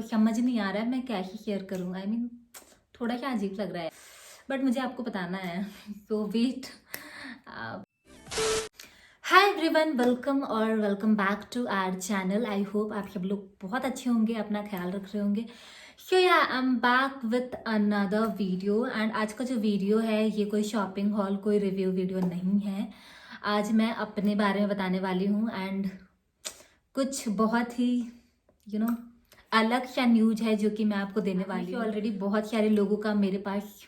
समझ नहीं आ रहा है मैं कैसे शेयर करूँ। आई मीन थोड़ा सा अजीब लग रहा है बट मुझे आपको बताना है तो वेट। हाय एवरीवन, वेलकम और welcome back to our channel. I hope आप सब लोग बहुत अच्छे होंगे, अपना ख्याल रख रहे होंगे। सो या I am back with another video and आज का जो वीडियो है ये कोई शॉपिंग हॉल, कोई रिव्यू वीडियो नहीं है। आज मैं अपने बारे में बताने वाली हूँ एंड कुछ बहुत ही यू नो अलग सा न्यूज है जो कि मैं आपको देने वाली हूँ। ऑलरेडी बहुत सारे लोगों का मेरे पास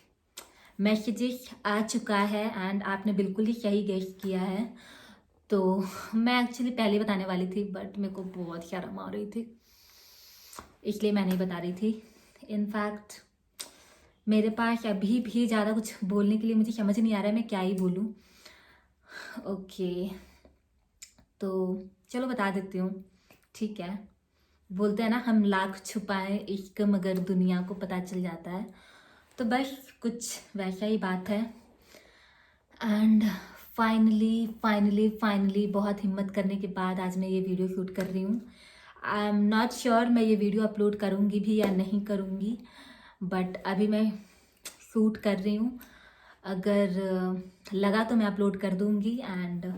मैसेजेस आ चुका है एंड आपने बिल्कुल ही सही गेस किया है। तो मैं एक्चुअली पहले बताने वाली थी बट मेरे को बहुत शर्म आ रही थी, इसलिए मैं नहीं बता रही थी। इनफैक्ट मेरे पास अभी भी ज़्यादा कुछ बोलने के लिए मुझे समझ नहीं आ रहा है मैं क्या ही बोलूँ। ओके, तो चलो बता देती हूँ, ठीक है। बोलते हैं ना, हम लाख छुपाएं इश्क मगर दुनिया को पता चल जाता है। तो बस कुछ वैसा ही बात है। एंड फाइनली बहुत हिम्मत करने के बाद आज मैं ये वीडियो शूट कर रही हूँ। आई एम नॉट श्योर मैं ये वीडियो अपलोड करूँगी भी या नहीं करूँगी, बट अभी मैं शूट कर रही हूँ। अगर लगा तो मैं अपलोड कर दूँगी। एंड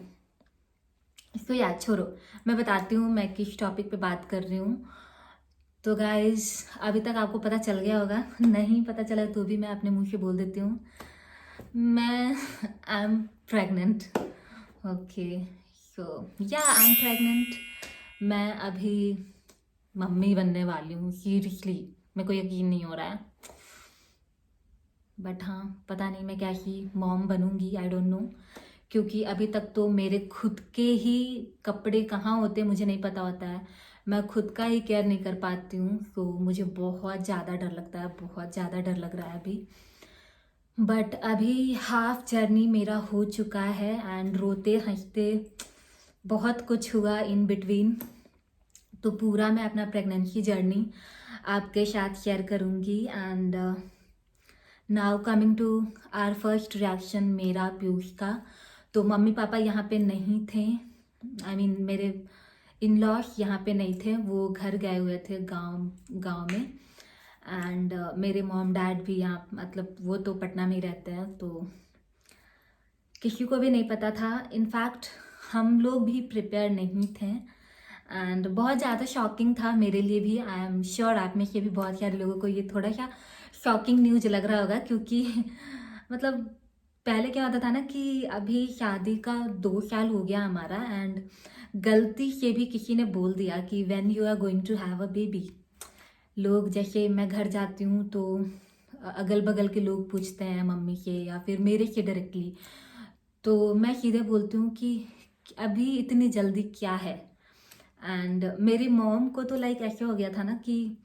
इसको याद छोड़ो, मैं बताती हूँ मैं किस टॉपिक पे बात कर रही हूँ। तो गाइज अभी तक आपको पता चल गया होगा, नहीं पता चला तो भी मैं अपने मुंह से बोल देती हूँ, मैं आई एम प्रेग्नेंट। ओके, सो या आई एम प्रेग्नेंट। मैं अभी मम्मी बनने वाली हूँ। सीरियसली मेरे को यकीन नहीं हो रहा है, बट हाँ पता नहीं मैं कैसी मॉम बनूंगी, आई डोंट नो। क्योंकि अभी तक तो मेरे खुद के ही कपड़े कहाँ होते मुझे नहीं पता होता है, मैं खुद का ही केयर नहीं कर पाती हूँ। तो मुझे बहुत ज़्यादा डर लगता है, बहुत ज़्यादा डर लग रहा है अभी। बट अभी हाफ जर्नी मेरा हो चुका है एंड रोते हंसते बहुत कुछ हुआ इन बिटवीन। तो पूरा मैं अपना प्रेगनेंसी जर्नी आपके साथ शेयर करूँगी। And now coming to our first reaction मेरा पीयूष का। तो मम्मी पापा यहाँ पे नहीं थे, आई मीन मेरे इन लॉज यहाँ पे नहीं थे, वो घर गए हुए थे गांव में। एंड मेरे मॉम डैड भी यहाँ, मतलब वो तो पटना में ही रहते हैं, तो किसी को भी नहीं पता था। इनफैक्ट हम लोग भी प्रिपेयर नहीं थे एंड बहुत ज़्यादा शॉकिंग था मेरे लिए भी। आई एम श्योर आप में से भी बहुत सारे लोगों को ये थोड़ा सा शॉकिंग न्यूज लग रहा होगा, क्योंकि मतलब पहले क्या होता था ना कि अभी शादी का 2 साल हो गया हमारा एंड गलती से भी किसी ने बोल दिया कि when you are going to have a baby. लोग जैसे मैं घर जाती हूँ तो अगल बगल के लोग पूछते हैं मम्मी से या फिर मेरे से डायरेक्टली, तो मैं सीधे बोलती हूँ कि अभी इतनी जल्दी क्या है। एंड मेरी मॉम को तो लाइक ऐसे हो गया था ना कि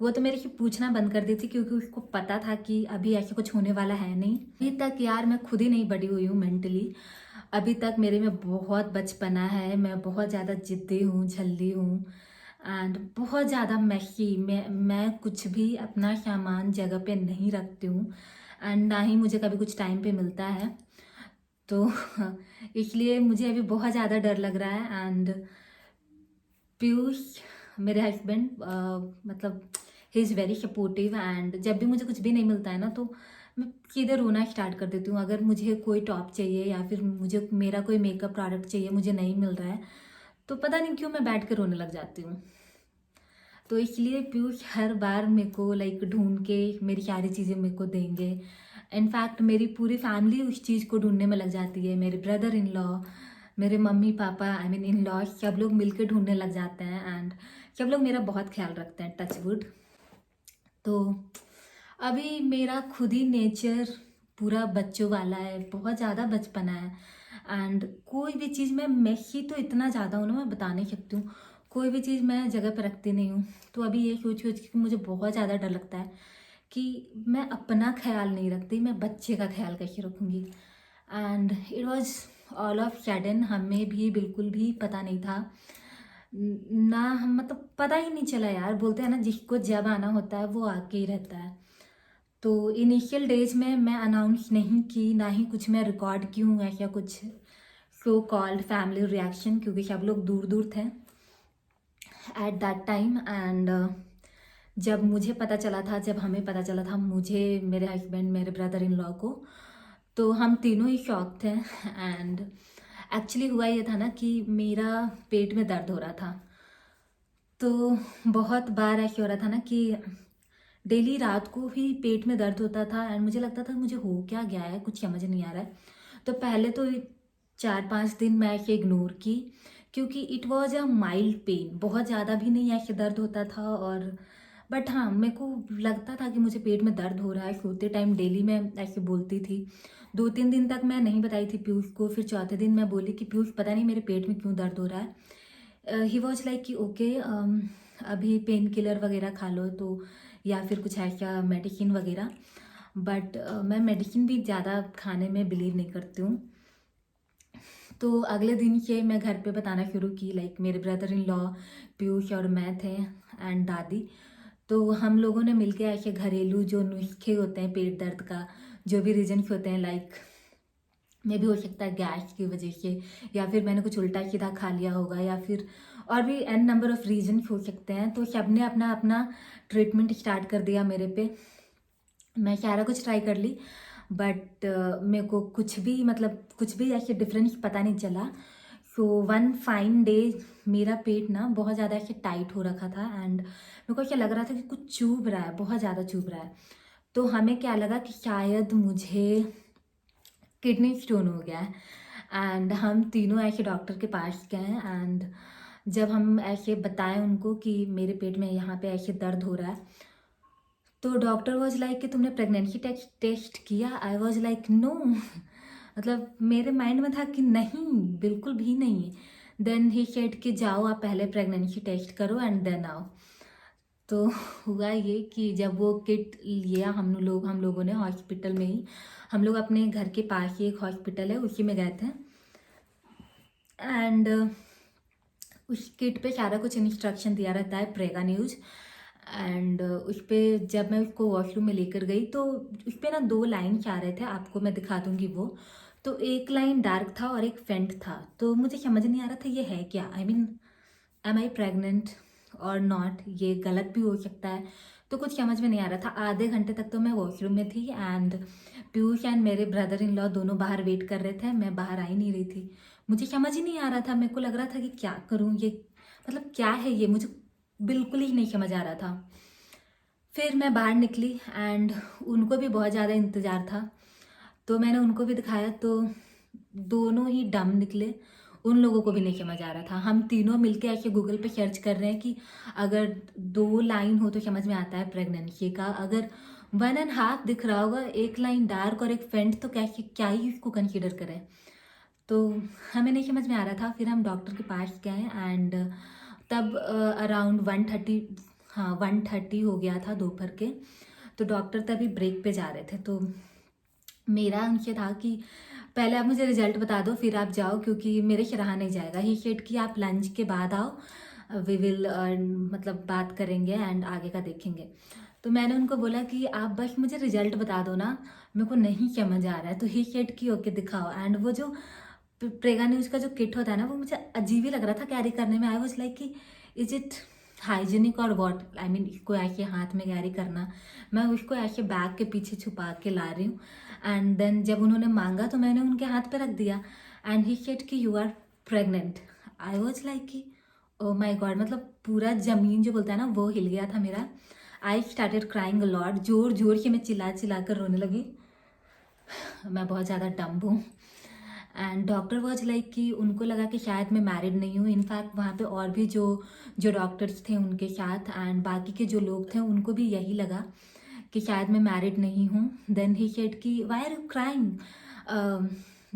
वो तो मेरे से पूछना बंद कर दी थी, क्योंकि उसको पता था कि अभी ऐसे कुछ होने वाला है नहीं। अभी तक यार मैं खुद ही नहीं बड़ी हुई हूँ मेंटली, अभी तक मेरे में बहुत बचपना है, मैं बहुत ज़्यादा जिद्दी हूँ, झल्ली हूँ एंड बहुत ज़्यादा मैसी। मैं कुछ भी अपना सामान जगह पे नहीं रखती हूँ एंड ना ही मुझे कभी कुछ टाइम पे मिलता है। तो इसलिए मुझे अभी बहुत ज़्यादा डर लग रहा है। एंड पीयूष मेरे हस्बैंड मतलब he is very supportive and जब भी मुझे कुछ भी नहीं मिलता है ना तो मैं सीधे रोना स्टार्ट कर देती हूँ। अगर मुझे कोई टॉप चाहिए या फिर मुझे मेरा कोई मेकअप प्रोडक्ट चाहिए, मुझे नहीं मिल रहा है, तो पता नहीं क्यों मैं बैठ के रोने लग जाती हूँ। तो इसलिए पीयूष हर बार मेरे को लाइक ढूंढ के मेरी सारी चीज़ें मेरे को देंगे। इनफैक्ट मेरी पूरी फैमिली उस चीज़ को ढूंढने में लग जाती है, मेरे ब्रदर इन लॉ, मेरे mummy papa, I mean in law, सब लोग मिलके ढूंढने लग जाते हैं एंड सब लोग मेरा बहुत ख्याल रखते हैं, टच वुड। तो अभी मेरा खुद ही नेचर पूरा बच्चों वाला है, बहुत ज़्यादा बचपना है एंड कोई भी चीज़ मैं मेसी तो इतना ज़्यादा हूँ ना, मैं बता नहीं सकती हूँ। कोई भी चीज़ मैं जगह पर रखती नहीं हूँ। तो अभी ये सोच सोच के मुझे बहुत ज़्यादा डर लगता है कि मैं अपना ख्याल नहीं रखती, मैं बच्चे का ख्याल कैसे रखूँगी। And it was all of sudden, हमें भी बिल्कुल भी पता नहीं था ना, हम मतलब पता ही नहीं चला यार। बोलते हैं ना जिसको जब आना होता है वो आके ही रहता है। तो इनिशियल डेज में मैं अनाउंस नहीं की, ना ही कुछ मैं रिकॉर्ड की हूँ ऐसा कुछ सो कॉल्ड फैमिली रिएक्शन, क्योंकि सब लोग दूर दूर थे एट दैट टाइम। एंड जब मुझे पता चला था, जब हमें पता चला था, मुझे, मेरे हस्बैंड, मेरे ब्रदर इन लॉ को, तो हम तीनों ही शॉक थे। एंड एक्चुअली हुआ ये था ना कि मेरा पेट में दर्द हो रहा था। तो बहुत बार ऐसे हो रहा था ना कि डेली रात को ही पेट में दर्द होता था एंड मुझे लगता था मुझे हो क्या गया है, कुछ समझ नहीं आ रहा है। तो पहले तो 4-5 दिन मैं ऐसे इग्नोर की, क्योंकि it was a mild pain, बहुत ज़्यादा भी नहीं ऐसे दर्द होता था। और बट हाँ, मेरे को लगता था कि मुझे पेट में दर्द हो रहा है। सोते टाइम डेली मैं ऐसे बोलती थी। 2-3 दिन तक मैं नहीं बताई थी पीयूष को। फिर चौथे दिन मैं बोली कि पीयूष, पता नहीं मेरे पेट में क्यों दर्द हो रहा है। ही वॉज लाइक कि ओके, अभी पेन किलर वगैरह खा लो, तो या फिर कुछ ऐसा मेडिसिन वगैरह। बट मैं मेडिसिन भी ज़्यादा खाने में बिलीव नहीं करती हूँ। तो अगले दिन से मैं घर पे बताना शुरू की, लाइक मेरे ब्रदर इन लॉ, पीयूष और मैं थे एंड दादी। तो हम लोगों ने मिलके ऐसे घरेलू जो नुस्खे होते हैं पेट दर्द का, जो भी रीजन्स होते हैं, लाइक में भी हो सकता है गैस की वजह से, या फिर मैंने कुछ उल्टा सीधा खा लिया होगा, या फिर और भी एन नंबर ऑफ रीजन हो सकते हैं। तो सबने अपना अपना ट्रीटमेंट स्टार्ट कर दिया मेरे पे। मैं सारा कुछ ट्राई कर ली, बट मेरे को कुछ भी, मतलब कुछ भी ऐसे डिफरेंस पता नहीं चला। सो वन फाइन डे मेरा पेट ना बहुत ज़्यादा ऐसे टाइट हो रखा था एंड मेरे को ऐसा लग रहा था कि कुछ चुभ रहा है, बहुत ज़्यादा चुभ रहा है। तो हमें क्या लगा कि शायद मुझे किडनी स्टोन हो गया है। एंड हम तीनों ऐसे डॉक्टर के पास गए एंड जब हम ऐसे बताएं उनको कि मेरे पेट में यहाँ पे ऐसे दर्द हो रहा है, तो डॉक्टर वॉज लाइक कि तुमने प्रेगनेंसी टेस्ट किया? I was like no. मतलब मेरे माइंड में था कि नहीं, बिल्कुल भी नहीं। देन ही सेड कि जाओ आप पहले प्रेगनेंसी टेस्ट करो एंड देन आओ। तो हुआ ये कि जब वो किट लिया हम लोगों ने हॉस्पिटल में ही, हम लोग अपने घर के पास ही एक हॉस्पिटल है उसी में गए थे। एंड उस किट पे सारा कुछ इंस्ट्रक्शन दिया रहता है, प्रेगा न्यूज़। एंड उस पर जब मैं उसको वॉशरूम में लेकर गई तो उस पर ना 2 लाइन आ रहे थे, आपको मैं दिखा दूंगी वो। तो एक लाइन डार्क था और एक फेंट था। तो मुझे समझ नहीं आ रहा था ये है क्या, I mean am I pregnant और नॉट, ये गलत भी हो सकता है। तो कुछ समझ में नहीं आ रहा था। आधे घंटे तक तो मैं वॉशरूम में थी एंड पीयूष एंड मेरे ब्रदर इन लॉ दोनों बाहर वेट कर रहे थे। मैं बाहर आ ही नहीं रही थी, मुझे समझ ही नहीं आ रहा था। मेरे को लग रहा था कि क्या करूँ, ये मतलब क्या है ये, मुझे बिल्कुल ही नहीं समझ आ रहा था। फिर मैं बाहर निकली एंड उनको भी बहुत ज़्यादा इंतज़ार था, तो मैंने उनको भी दिखाया, तो दोनों ही डम निकले। उन लोगों को भी नहीं समझ आ रहा था। हम तीनों मिलके ऐसे गूगल पे सर्च कर रहे हैं कि अगर 2 लाइन हो तो समझ में आता है प्रेगनेंसी का, अगर 1.5 दिख रहा होगा, एक लाइन डार्क और एक फेंट, तो कैसे क्या ही उसको कंसीडर करें। तो हमें नहीं समझ में आ रहा था। फिर हम डॉक्टर के पास गए एंड तब अराउंड 1:30, हाँ 1:30 हो गया था दोपहर के। तो डॉक्टर तभी ब्रेक पे जा रहे थे। तो मेरा उनसे था कि पहले आप मुझे रिजल्ट बता दो फिर आप जाओ, क्योंकि मेरे से रहा नहीं जाएगा। ही सेड कि आप लंच के बाद आओ, वी विल मतलब बात करेंगे एंड आगे का देखेंगे। तो मैंने उनको बोला कि आप बस मुझे रिजल्ट बता दो ना, मेरे को नहीं समझ आ रहा है। तो ही सेड कि ओके दिखाओ। एंड वो जो प्रेगा न्यूज का जो किट होता है ना, वो मुझे अजीब ही लग रहा था कैरी करने में। आई वॉज लाइक कि इज इट हाइजीनिक और वॉट, आई मीन इसको ऐसे हाथ में कैरी करना। मैं उसको ऐसे बैग के पीछे छुपा के ला रही हूँ। एंड देन जब उन्होंने मांगा तो मैंने उनके हाथ पे रख दिया एंड ही सेड कि you are pregnant. I was like कि ओ माई गॉड, मतलब पूरा जमीन जो बोलता है ना वो हिल गया था मेरा। I started crying a lot, जोर जोर से मैं चिल्ला चिल्ला कर रोने लगी। मैं बहुत ज़्यादा डम्ब हूँ। एंड डॉक्टर वॉज लाइक कि उनको लगा कि शायद मैं मैरिड नहीं हूँ। इनफैक्ट वहाँ पे और भी जो जो डॉक्टर्स थे उनके साथ एंड बाकी के जो लोग थे उनको भी यही लगा कि शायद मैं मैरिड नहीं हूँ। देन ही सेड कि why are you crying.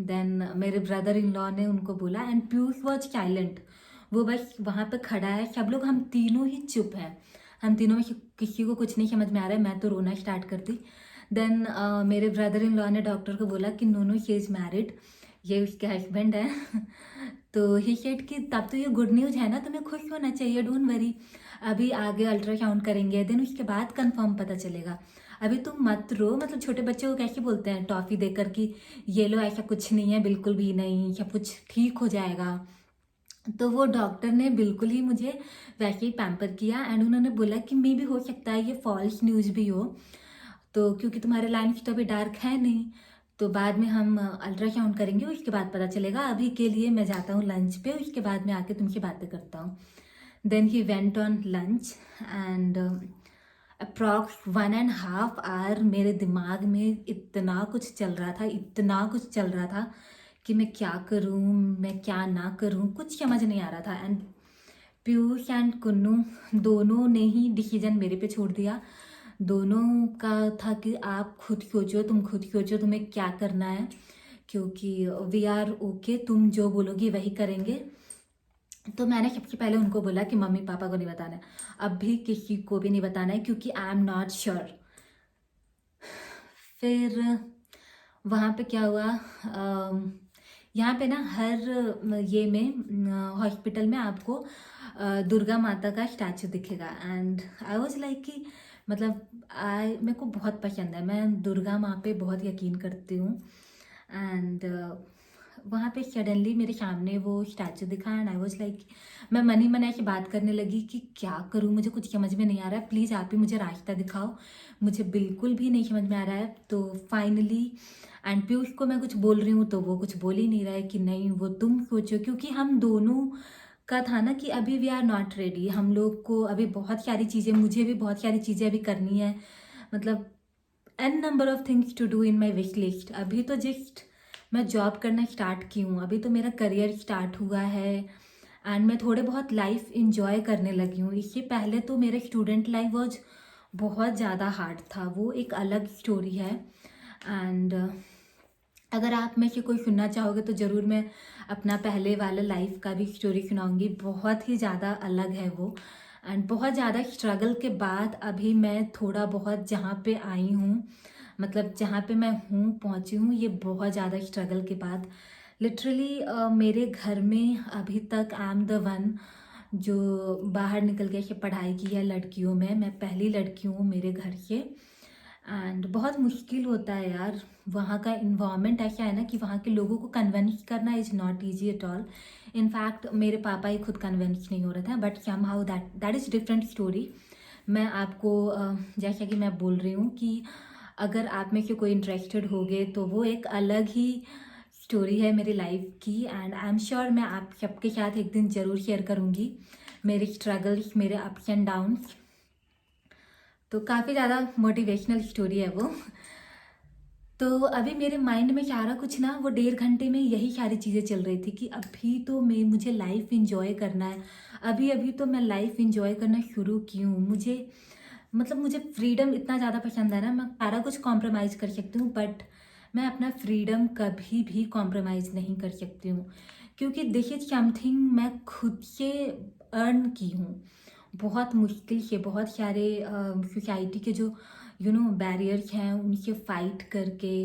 Then मेरे ब्रदर इन लॉ ने उनको बोला एंड पीयूष वॉज साइलेंट, वो बस वहाँ पे खड़ा है। सब लोग, हम तीनों ही चुप हैं। हम तीनों में से किसी को कुछ नहीं समझ में आ रहा है। मैं तो रोना स्टार्ट कर दी। देन मेरे ब्रदर इन लॉ ने डॉक्टर को बोला कि no no she is married, ये उसके हस्बैंड है। तो ही सेड कि तब तो ये गुड न्यूज़ है ना, तुम्हें खुश होना चाहिए, डोंट वरी। अभी आगे अल्ट्रासाउंड करेंगे, देन उसके बाद कंफर्म पता चलेगा। अभी तुम मत रो। मतलब छोटे बच्चे को कैसे बोलते हैं टॉफ़ी देकर कि ये लो, ऐसा कुछ नहीं है, बिल्कुल भी नहीं, सब कुछ ठीक हो जाएगा। तो वो डॉक्टर ने बिल्कुल ही मुझे वैसे ही पैम्पर किया एंड उन्होंने बोला कि मे भी हो सकता है ये फॉल्स न्यूज़ भी हो, तो क्योंकि तुम्हारे लाइन्स तो अभी डार्क है नहीं, तो बाद में हम अल्ट्रासाउंड करेंगे उसके बाद पता चलेगा, अभी के लिए मैं जाता हूँ लंच पे, उसके बाद में आके तुमसे बातें करता हूँ। Then he went on lunch and approx 1.5 hour मेरे दिमाग में इतना कुछ चल रहा था, इतना कुछ चल रहा था कि मैं क्या करूँ, मैं क्या ना करूँ, कुछ समझ नहीं आ रहा था। एंड पीयूष एंड कुन्नू दोनों ने ही डिसीजन मेरे पे छोड़ दिया। दोनों का था कि आप खुद सोचो, तुम खुद सोचो तुम्हें क्या करना है, क्योंकि वी आर ओके, तुम जो बोलोगी वही करेंगे। तो मैंने सबसे पहले उनको बोला कि मम्मी पापा को नहीं बताना है, अब भी किसी को भी नहीं बताना है, क्योंकि आई एम नॉट श्योर। फिर वहाँ पे क्या हुआ, यहाँ पे ना हर ये में हॉस्पिटल में आपको दुर्गा माता का स्टैचू दिखेगा एंड आई वाज लाइक कि मतलब मेरे को बहुत पसंद है, मैं दुर्गा माँ पे बहुत यकीन करती हूँ। एंड वहाँ पे सडनली मेरे सामने वो स्टैचू दिखा एंड आई वाज लाइक, मैं मन ही मन ऐसे बात करने लगी कि क्या करूँ, मुझे कुछ समझ में नहीं आ रहा है, प्लीज़ आप ही मुझे रास्ता दिखाओ, मुझे बिल्कुल भी नहीं समझ में आ रहा है। तो फाइनली एंड पीयूष को मैं कुछ बोल रही हूँ तो वो कुछ बोल ही नहीं रहा है कि नहीं वो तुम सोचो, क्योंकि हम दोनों का था ना कि अभी वी आर नॉट रेडी, हम लोग को अभी बहुत सारी चीज़ें, मुझे भी बहुत सारी चीज़ें अभी करनी है, मतलब an number of things to do in my wish list. अभी तो जस्ट मैं जॉब करना स्टार्ट की हूँ, अभी तो मेरा करियर स्टार्ट हुआ है एंड मैं थोड़े बहुत लाइफ इंजॉय करने लगी हूँ। इससे पहले तो मेरा स्टूडेंट लाइफ वॉज बहुत ज़्यादा हार्ड था, वो एक अलग स्टोरी है। एंड अगर आप में से कोई सुनना चाहोगे तो ज़रूर मैं अपना पहले वाला लाइफ का भी स्टोरी सुनाऊंगी, बहुत ही ज़्यादा अलग है वो एंड बहुत ज़्यादा स्ट्रगल के बाद अभी मैं थोड़ा बहुत जहाँ पे आई हूँ, मतलब जहाँ पे मैं हूँ पहुँची हूँ, ये बहुत ज़्यादा स्ट्रगल के बाद। लिटरली मेरे घर में अभी तक आई एम द वन जो बाहर निकल के पढ़ाई की है लड़कियों में, मैं पहली लड़की हूँ मेरे घर से। एंड बहुत मुश्किल होता है यार, वहाँ का इन्वायरमेंट ऐसा है ना कि वहाँ के लोगों को कन्विंस करना is not easy at all. In fact मेरे पापा ही खुद कन्विंस नहीं हो रहा था, but somehow that is different story. मैं आपको जैसा कि मैं बोल रही हूँ कि अगर आप में से कोई इंटरेस्टेड होगे तो वो एक अलग ही स्टोरी है मेरी लाइफ की एंड आई एम श्योर मैं आप सबके साथ एक दिन ज़रूर शेयर करूँगी मेरे स्ट्रगल्स, मेरे अप्स एंड डाउन्स। तो काफ़ी ज़्यादा मोटिवेशनल स्टोरी है वो। तो अभी मेरे माइंड में सारा कुछ ना वो 1.5 घंटे में यही सारी चीज़ें चल रही थी कि अभी तो मुझे लाइफ इंजॉय करना है, अभी अभी तो मैं लाइफ इंजॉय करना शुरू की हूँ। मुझे मतलब मुझे फ्रीडम इतना ज़्यादा पसंद है ना, मैं सारा कुछ कॉम्प्रोमाइज़ कर सकती हूँ, बट मैं अपना फ्रीडम कभी भी कॉम्प्रोमाइज़ नहीं कर सकती हूँ, क्योंकि दिस इज समथिंग मैं खुद से अर्न की हूँ, बहुत मुश्किल से, बहुत सारे सोसाइटी के जो बैरियर्स हैं उनसे फाइट करके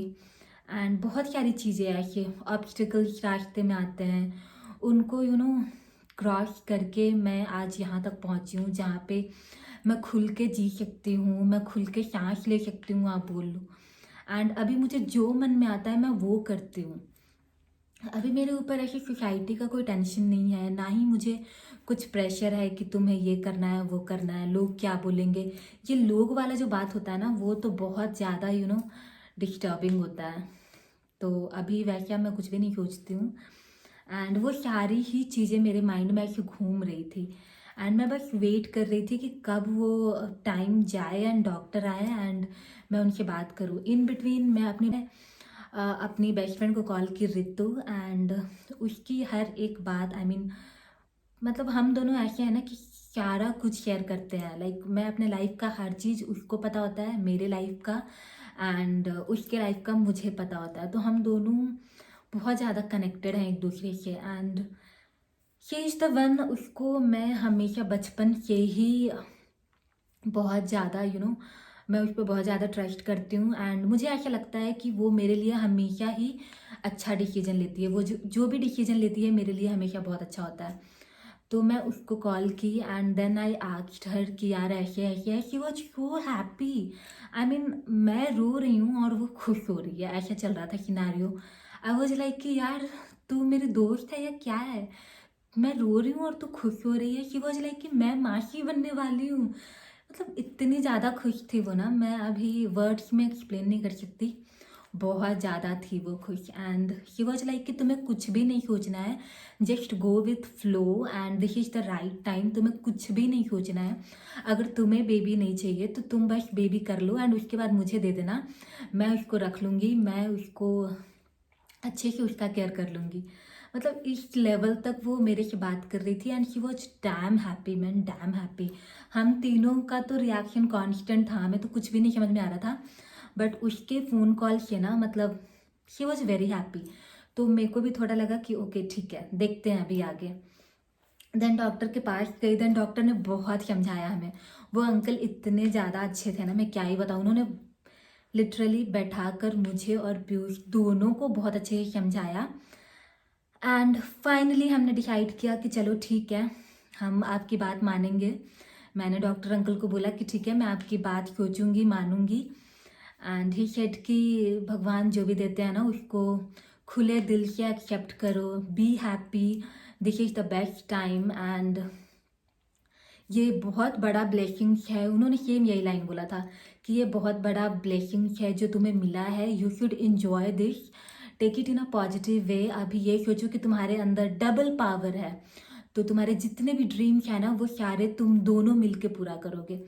एंड बहुत सारी चीज़ें ऐसे ऑब्स्टिकल्स रास्ते में आते हैं, उनको क्रॉस करके मैं आज यहाँ तक पहुँची हूँ जहाँ पे मैं खुल के जी सकती हूँ, मैं खुल के सांस ले सकती हूँ, आप बोल लो। एंड अभी मुझे जो मन में आता है मैं वो करती हूँ। अभी मेरे ऊपर ऐसी सोसाइटी का कोई टेंशन नहीं है, ना ही मुझे कुछ प्रेशर है कि तुम्हें ये करना है वो करना है, लोग क्या बोलेंगे। ये लोग वाला जो बात होता है ना वो तो बहुत ज़्यादा डिस्टर्बिंग होता है। तो अभी वैसा मैं कुछ भी नहीं सोचती हूँ एंड वो सारी ही चीज़ें मेरे माइंड में ऐसे घूम रही थी एंड मैं बस वेट कर रही थी कि कब वो टाइम जाए एंड डॉक्टर आए एंड मैं उनसे बात करूँ। इन बिटवीन मैं अपनी बेस्ट फ्रेंड को कॉल की रितु एंड उसकी हर एक बात मतलब हम दोनों ऐसे हैं ना कि सारा कुछ शेयर करते हैं, लाइक मैं अपने लाइफ का हर चीज़ उसको पता होता है, मेरे लाइफ का एंड उसके लाइफ का मुझे पता होता है, तो हम दोनों बहुत ज़्यादा कनेक्टेड हैं एक दूसरे से and she is the one, उसको मैं हमेशा बचपन से ही बहुत ज़्यादा मैं उस पर बहुत ज़्यादा ट्रस्ट करती हूँ एंड मुझे ऐसा लगता है कि वो मेरे लिए हमेशा ही अच्छा डिसीजन लेती है, वो जो भी डिसीजन लेती है मेरे लिए हमेशा बहुत अच्छा होता है। तो मैं उसको कॉल की and then I asked her कि यार ऐसे ऐसे है, शी वॉज सो हैप्पी। मैं रो रही हूँ और वो खुश हो रही है, ऐसा चल रहा था सिनेरियो। आई वॉज लाइक कि यार तू मेरी दोस्त है या क्या है, मैं रो रही हूँ और तू खुश हो रही है। शी वॉज लाइक कि मैं मासी बनने वाली हूँ। मतलब इतनी ज़्यादा खुश थी वो ना, मैं अभी वर्ड्स में एक्सप्लेन नहीं कर सकती। बहुत ज़्यादा थी वो खुश। एंड शी वॉज लाइक कि तुम्हें कुछ भी नहीं सोचना है, just go with flow and this is the right time. तुम्हें कुछ भी नहीं सोचना है। अगर तुम्हें बेबी नहीं चाहिए तो तुम बस बेबी कर लो एंड उसके बाद मुझे दे देना, मैं उसको रख लूँगी, मैं उसको अच्छे से उसका केयर कर लूँगी। मतलब इस लेवल तक वो मेरे से बात कर रही थी। And she was damn happy man, dam happy. हम तीनों का तो रिएक्शन कांस्टेंट था, हमें तो कुछ भी नहीं समझ में आ रहा था, बट उसके फ़ोन कॉल से ना मतलब शी वॉज वेरी हैप्पी। तो मेरे को भी थोड़ा लगा कि ओके ठीक है, देखते हैं अभी आगे। देन डॉक्टर के पास गई। देन डॉक्टर ने बहुत समझाया हमें। वो अंकल इतने ज़्यादा अच्छे थे ना, मैं क्या ही बताऊँ। उन्होंने लिटरली बैठाकर मुझे और पीयूष दोनों को बहुत अच्छे से समझाया। एंड फाइनली हमने डिसाइड किया कि चलो ठीक है, हम आपकी बात मानेंगे। मैंने डॉक्टर अंकल को बोला कि ठीक है, मैं आपकी बात सोचूंगी, मानूंगी। एंड ही सेड कि भगवान जो भी देते हैं ना उसको खुले दिल से एक्सेप्ट करो, be happy, this is the best time. And ये बहुत बड़ा ब्लेसिंग्स है। उन्होंने सेम यही लाइन बोला था कि ये बहुत बड़ा ब्लेसिंग्स है जो तुम्हें मिला है, you should enjoy this, take it in a positive way. अभी ये सोचो कि तुम्हारे अंदर डबल पावर है, तो तुम्हारे जितने भी ड्रीम्स हैं ना वो सारे तुम दोनों मिलके पूरा करोगे।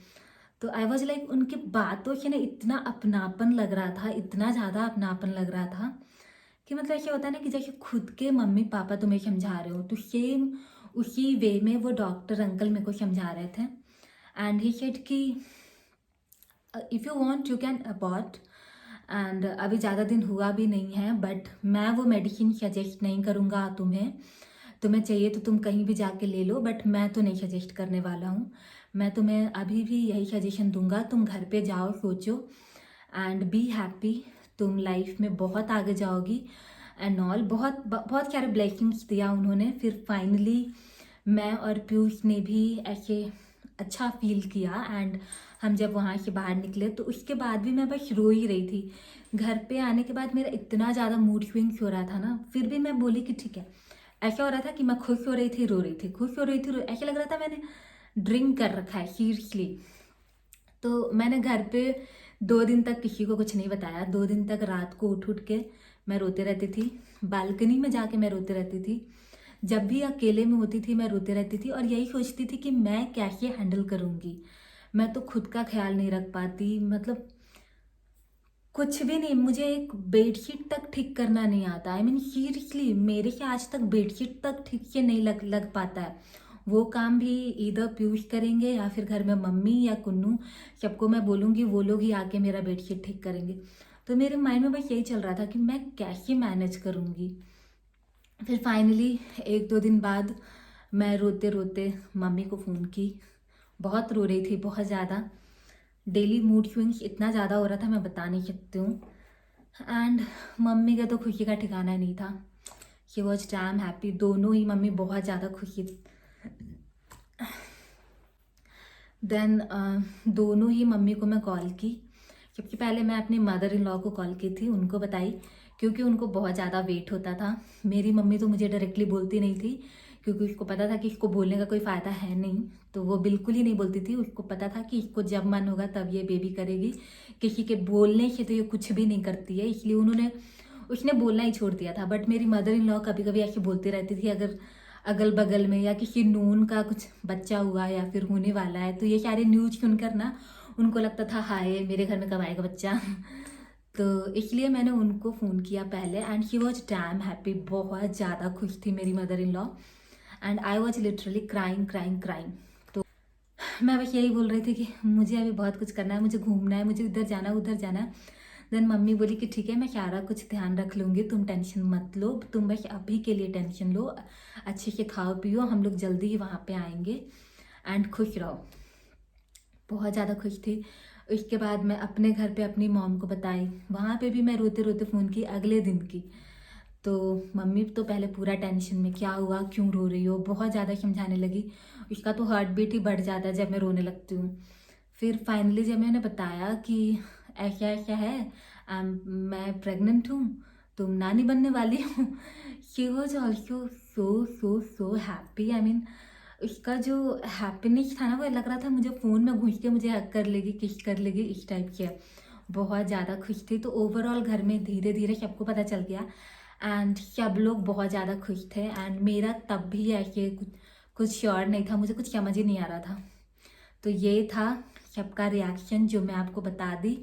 तो आई वॉज लाइक उनकी बातों से ना इतना अपनापन लग रहा था, इतना ज़्यादा अपनापन लग रहा था कि मतलब ऐसा होता है ना कि जैसे खुद के मम्मी पापा तुम्हें समझा रहे हो, तो सेम उसी वे में वो डॉक्टर अंकल मेरे को समझा रहे थे। एंड ही सेड कि if you want you can abort. And अभी ज़्यादा दिन हुआ भी नहीं है, बट मैं वो मेडिसिन सजेस्ट नहीं करूँगा तुम्हें। तुम्हें चाहिए तो तुम कहीं भी जाके ले लो, बट मैं तो नहीं सजेस्ट करने वाला हूँ। मैं तुम्हें अभी भी यही सजेशन दूंगा, तुम घर पे जाओ, सोचो एंड बी हैप्पी। तुम लाइफ में बहुत आगे जाओगी एंड ऑल। बहुत बहुत सारे ब्लेसिंग्स दिया उन्होंने। फिर फाइनली मैं और पीयूष ने भी ऐसे अच्छा फील किया। एंड हम जब वहाँ से बाहर निकले तो उसके बाद भी मैं बस रो ही रही थी। घर पे आने के बाद मेरा इतना ज़्यादा मूड स्विंग्स हो रहा था ना, फिर भी मैं बोली कि ठीक है। ऐसा हो रहा था कि मैं खुश हो रही थी, रो रही थी, खुश हो रही थी, ऐसा लग रहा था मैंने ड्रिंक कर रखा है सीरियसली। तो मैंने घर पे 2 दिन तक किसी को कुछ नहीं बताया। 2 दिन तक रात को उठ उठ के मैं रोते रहती थी, बालकनी में जाके मैं रोते रहती थी। जब भी अकेले में होती थी मैं रोते रहती थी और यही सोचती थी कि मैं कैसे हैंडल करूँगी। मैं तो खुद का ख्याल नहीं रख पाती, मतलब कुछ भी नहीं। मुझे एक बेडशीट तक ठीक करना नहीं आता। आई मीन सीरियसली मेरे से आज तक बेडशीट तक ठीक से नहीं लग पाता है। वो काम भी इधर पीयूष करेंगे या फिर घर में मम्मी या कुन्नू, सबको मैं बोलूँगी, वो लोग ही आके मेरा बेडशीट ठीक करेंगे। तो मेरे माइंड में बस यही चल रहा था कि मैं कैसे मैनेज करूँगी। फिर फाइनली 1-2 दिन बाद मैं रोते रोते मम्मी को फ़ोन की। बहुत रो रही थी, बहुत ज़्यादा। डेली मूड स्विंग्स इतना ज़्यादा हो रहा था, मैं बता नहीं सकती हूँ। एंड मम्मी का तो खुशी का ठिकाना नहीं था। She was damn happy. दोनों ही मम्मी बहुत ज़्यादा खुशी। देन दोनों ही मम्मी को मैं कॉल की। सबसे पहले मैं अपनी मदर इन लॉ को कॉल की थी, उनको बताई, क्योंकि उनको बहुत ज़्यादा वेट होता था। मेरी मम्मी तो मुझे डायरेक्टली बोलती नहीं थी, क्योंकि उसको पता था कि इसको बोलने का कोई फ़ायदा है नहीं, तो वो बिल्कुल ही नहीं बोलती थी। उसको पता था कि इसको जब मन होगा तब ये बेबी करेगी, किसी के बोलने से तो ये कुछ भी नहीं करती है, इसलिए उसने बोलना ही छोड़ दिया था। बट मेरी मदर इन लॉ कभी कभी ऐसे बोलती रहती थी, अगर अगल बगल में या किसी नून का कुछ बच्चा हुआ या फिर होने वाला है तो ये सारे न्यूज सुनकर ना उनको लगता था हाय मेरे घर में कब आएगा बच्चा। तो इसलिए मैंने उनको फ़ोन किया पहले। And she was damn happy, बहुत ज़्यादा खुश थी मेरी mother in law. And I was literally crying crying crying. तो मैं बस यही बोल रही थी कि मुझे अभी बहुत कुछ करना है, मुझे घूमना है, मुझे इधर जाना है, उधर जाना है। देन मम्मी बोली कि ठीक है, मैं सारा कुछ ध्यान रख लूँगी, तुम टेंशन मत लो, तुम बस अभी के लिए टेंशन लो, अच्छे से खाओ पियो, हम लोग जल्दी ही वहाँ पे आएंगे एंड खुश रहो। बहुत ज़्यादा खुश थी। उसके बाद मैं अपने घर पे अपनी मॉम को बताई। वहाँ पे भी मैं रोते रोते फ़ोन की अगले दिन की। तो मम्मी तो पहले पूरा टेंशन में, क्या हुआ, क्यों रो रही हो, बहुत ज़्यादा समझाने लगी। उसका तो हार्ट बीट ही बढ़ जाता है जब मैं रोने लगती हूँ। फिर फाइनली जब मैंने बताया कि ऐसा ऐसा है, मैं प्रेग्नेंट हूँ, तुम नानी बनने वाली हूँ, she was also so happy. I mean उसका जो हैप्पीनेस था ना, वो लग रहा था मुझे फ़ोन में घुस के मुझे हग कर लेगी, किस कर लेगी, इस टाइप की है। बहुत ज़्यादा खुश थी। तो ओवरऑल घर में धीरे धीरे सबको पता चल गया एंड सब लोग बहुत ज़्यादा खुश थे। एंड मेरा तब भी ऐसे कुछ श्योर नहीं था, मुझे कुछ समझ ही नहीं आ रहा था। तो ये था सबका रिएक्शन जो मैं आपको बता दी।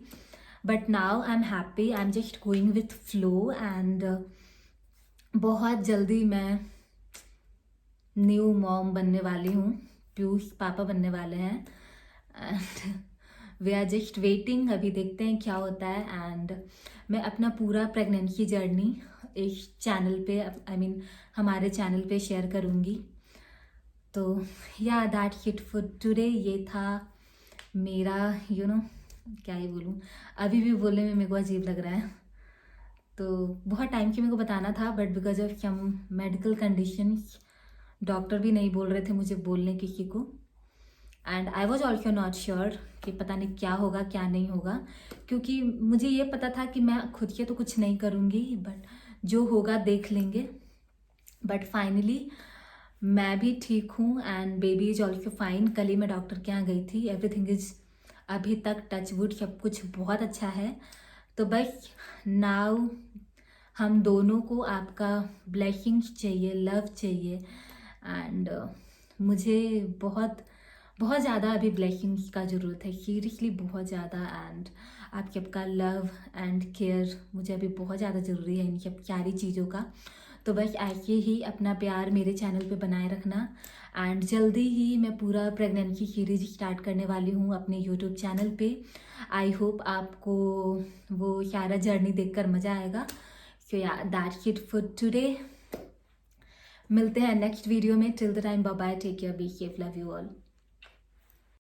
But now I am happy, I am just going with flow and बहुत जल्दी मैं न्यू मॉम बनने वाली हूँ। पीयूष पापा बनने वाले हैं and we are just waiting. अभी देखते हैं क्या होता है। एंड मैं अपना पूरा प्रेगनेंसी जर्नी इस चैनल पे, आई मीन हमारे चैनल पे शेयर करूँगी। तो या दैट्स इट फॉर टुडे। ये था मेरा क्या ही बोलूँ, अभी भी बोलने में मेरे को अजीब लग रहा है। तो बहुत टाइम की मेरे को बताना था, but because of some medical conditions doctor भी नहीं बोल रहे थे मुझे बोलने किसी को। And I was also not sure कि पता नहीं क्या होगा क्या नहीं होगा, क्योंकि मुझे ये पता था कि मैं खुद से तो कुछ नहीं करूँगी, बट जो होगा देख लेंगे। बट फाइनली मैं भी ठीक हूँ and baby is also fine. कल ही मैं डॉक्टर के यहाँ गई थी। एवरीथिंग इज अभी तक टचवुड सब कुछ बहुत अच्छा है। तो बस नाउ हम दोनों को आपका ब्लेसिंग्स चाहिए, लव चाहिए एंड मुझे बहुत बहुत ज़्यादा अभी ब्लेसिंग्स का ज़रूरत है, सीरियसली बहुत ज़्यादा। एंड आप सबका लव एंड केयर मुझे अभी बहुत ज़्यादा ज़रूरी है इन सब सारी चीज़ों का। तो बस ऐसे ही अपना प्यार मेरे चैनल पे बनाए रखना। एंड जल्दी ही मैं पूरा प्रेगनेंसी सीरीज स्टार्ट करने वाली हूँ अपने यूट्यूब चैनल पे। आई होप आपको वो सारा जर्नी देखकर मज़ा आएगा। सो या दैट्स इट फॉर टुडे। मिलते हैं नेक्स्ट वीडियो में। Till the time bye bye, take care, be safe, love you all.